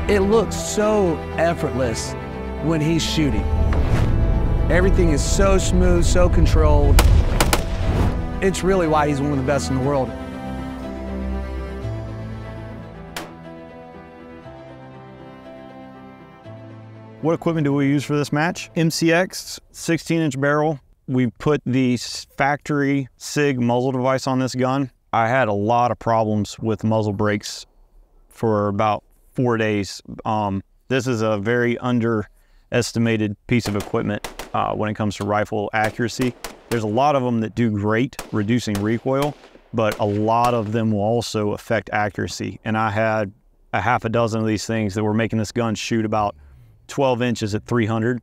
It looks so effortless when he's shooting. Everything is so smooth, so controlled. It's really why he's one of the best in the world. What equipment do we use for this match? MCX 16-inch barrel. We put the factory SIG muzzle device on this gun. I had a lot of problems with muzzle brakes for about 4 days. This is a very underestimated piece of equipment when it comes to rifle accuracy. There's a lot of them that do great reducing recoil, but a lot of them will also affect accuracy. And I had a half a dozen of these things that were making this gun shoot about 12 inches at 300,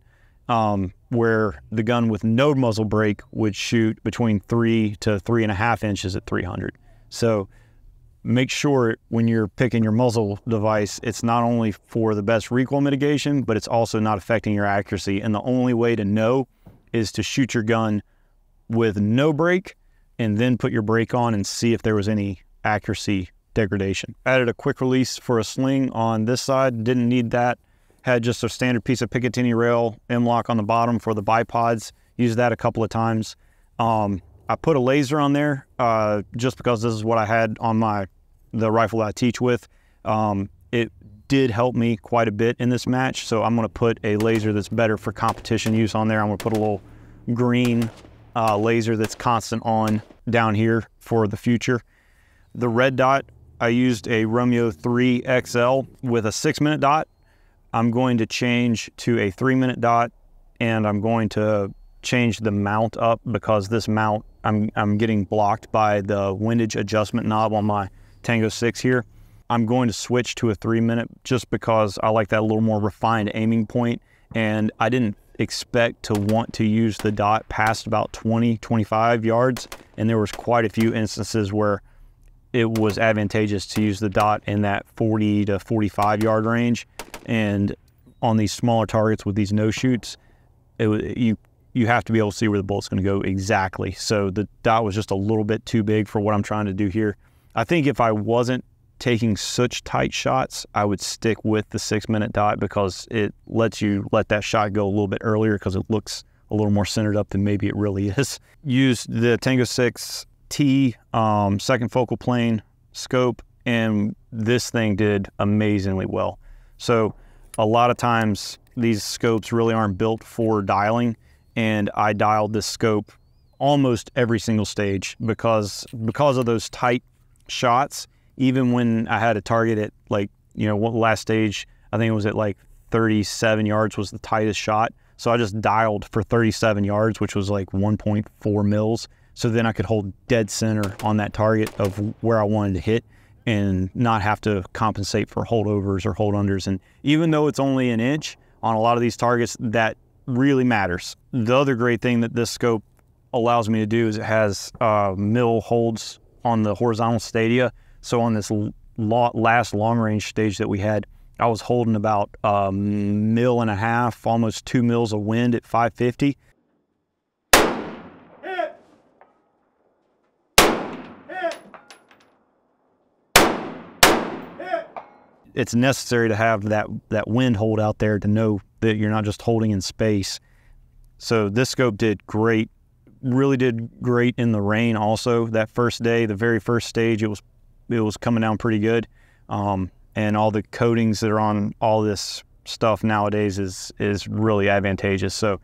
where the gun with no muzzle brake would shoot between 3 to 3.5 inches at 300. So make sure when you're picking your muzzle device, it's not only for the best recoil mitigation, but it's also not affecting your accuracy. And the only way to know is to shoot your gun with no brake and then put your brake on and see if there was any accuracy degradation. Added a quick release for a sling on this side, didn't need that. Had just a standard piece of Picatinny rail M-lock on the bottom for the bipods. Used that a couple of times. I put a laser on there just because this is what I had on the rifle that I teach with. It did help me quite a bit in this match, so I'm gonna put a laser that's better for competition use on there. I'm gonna put a little green laser that's constant on down here for the future. The red dot, I used a Romeo 3 XL with a 6-minute dot. I'm going to change to a 3-minute dot, and I'm going to change the mount up because this mount, I'm getting blocked by the windage adjustment knob on my Tango 6 here. I'm going to switch to a 3-minute just because I like that a little more refined aiming point, and I didn't expect to want to use the dot past about 20, 25 yards, and there was quite a few instances where it was advantageous to use the dot in that 40 to 45 yard range. And on these smaller targets with these no shoots, you have to be able to see where the bullet's going to go exactly. So the dot was just a little bit too big for what I'm trying to do here. I think if I wasn't taking such tight shots, I would stick with the 6-minute dot because it lets you let that shot go a little bit earlier because it looks a little more centered up than maybe it really is. Used the Tango 6 T second focal plane scope, and this thing did amazingly well. So a lot of times these scopes really aren't built for dialing, and I dialed this scope almost every single stage because of those tight shots. Even when I had a target at, like, you know, last stage, I think it was at like 37 yards was the tightest shot. So I just dialed for 37 yards, which was like 1.4 mils. So then I could hold dead center on that target of where I wanted to hit and not have to compensate for holdovers or hold unders. And even though it's only an inch on a lot of these targets, that really matters. The other great thing that this scope allows me to do is it has mil holds on the horizontal stadia. So on this last long range stage that we had, I was holding about 1.5 mils, almost 2 mils of wind at 550. It's necessary to have that wind hold out there to know that you're not just holding in space. So this scope did great, really did great in the rain also. That first day, the very first stage, it was coming down pretty good. And all the coatings that are on all this stuff nowadays is really advantageous. So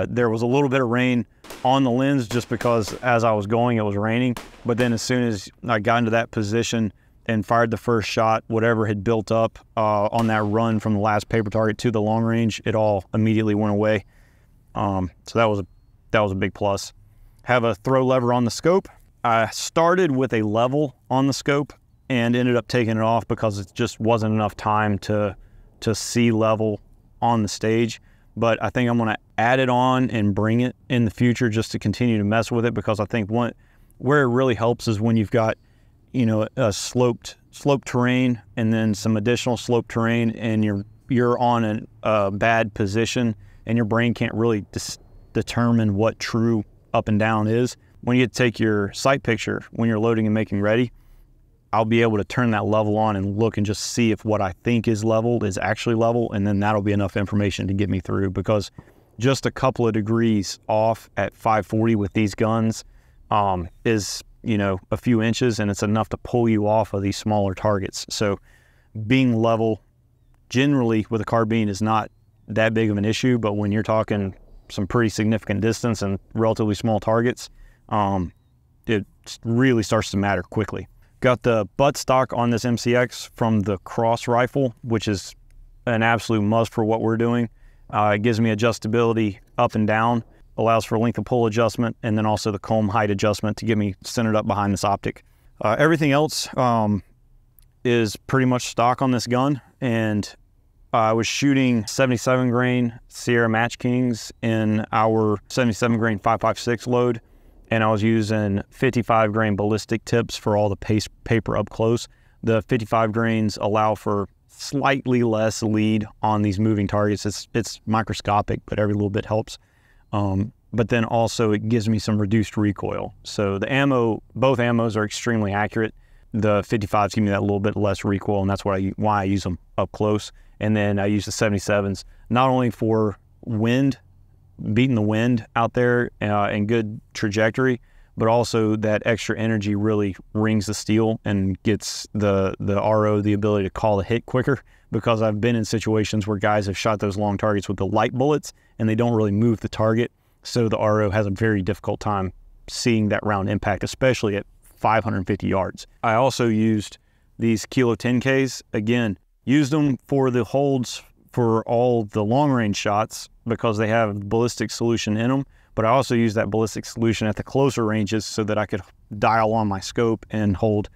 there was a little bit of rain on the lens just because as I was going, it was raining. But then as soon as I got into that position and fired the first shot, whatever had built up on that run from the last paper target to the long range, it all immediately went away. So that was a big plus. Have a throw lever on the scope. I started with a level on the scope and ended up taking it off because it just wasn't enough time to see level on the stage. But I think I'm gonna add it on and bring it in the future just to continue to mess with it, because I think where it really helps is when you've got, you know, a sloped terrain and then some additional sloped terrain, and you're on a bad position and your brain can't really determine what true up and down is. When you take your sight picture when you're loading and making ready, I'll be able to turn that level on and look and just see if what I think is leveled is actually level, and then that'll be enough information to get me through, because just a couple of degrees off at 540 with these guns is, you know, a few inches, and it's enough to pull you off of these smaller targets. So being level generally with a carbine is not that big of an issue, but when you're talking some pretty significant distance and relatively small targets, it really starts to matter quickly. Got the buttstock on this MCX from the Cross rifle, which is an absolute must for what we're doing. It gives me adjustability up and down, allows for length of pull adjustment, and then also the comb height adjustment to get me centered up behind this optic. Everything else is pretty much stock on this gun, and I was shooting 77 grain Sierra Match Kings in our 77 grain 5.56 load, and I was using 55 grain ballistic tips for all the paper up close. The 55 grains allow for slightly less lead on these moving targets. It's microscopic, but every little bit helps. But then also it gives me some reduced recoil. So the ammo, both ammos are extremely accurate. The 55s give me that little bit less recoil, and that's why I use them up close. And then I use the 77s, not only for wind, beating the wind out there and good trajectory, but also that extra energy really rings the steel and gets the RO the ability to call the hit quicker, because I've been in situations where guys have shot those long targets with the light bullets and they don't really move the target. So the RO has a very difficult time seeing that round impact, especially at 550 yards. I also used these Kilo 10Ks. Again, used them for the holds for all the long range shots because they have ballistic solution in them, but I also use that ballistic solution at the closer ranges so that I could dial on my scope and hold,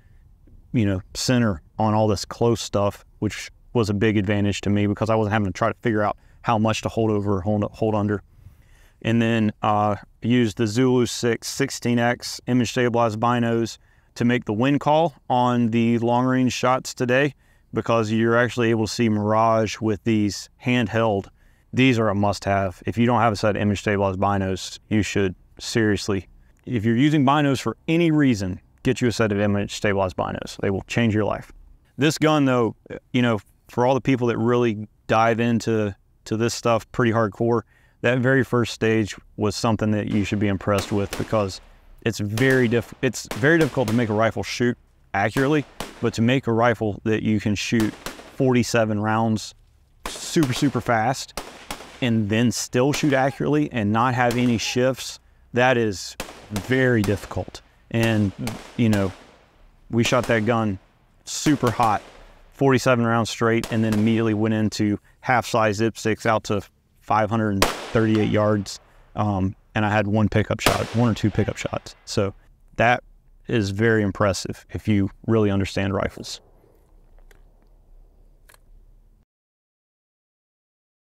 you know, center on all this close stuff, which was a big advantage to me because I wasn't having to try to figure out how much to hold over or hold under. And then used the Zulu 6 16X image stabilized binos to make the wind call on the long range shots today, because you're actually able to see mirage with these handheld. These are a must-have. If you don't have a set of image stabilized binos, you should seriously, if you're using binos for any reason, get you a set of image stabilized binos. They will change your life. This gun though, you know, for all the people that really dive into this stuff pretty hardcore, that very first stage was something that you should be impressed with, because it's very difficult to make a rifle shoot accurately, but to make a rifle that you can shoot 47 rounds super fast and then still shoot accurately and not have any shifts, that is very difficult. And you know, we shot that gun super hot, 47 rounds straight, and then immediately went into half-size dipsticks out to 538 yards, and I had one or two pickup shots. So that is very impressive if you really understand rifles.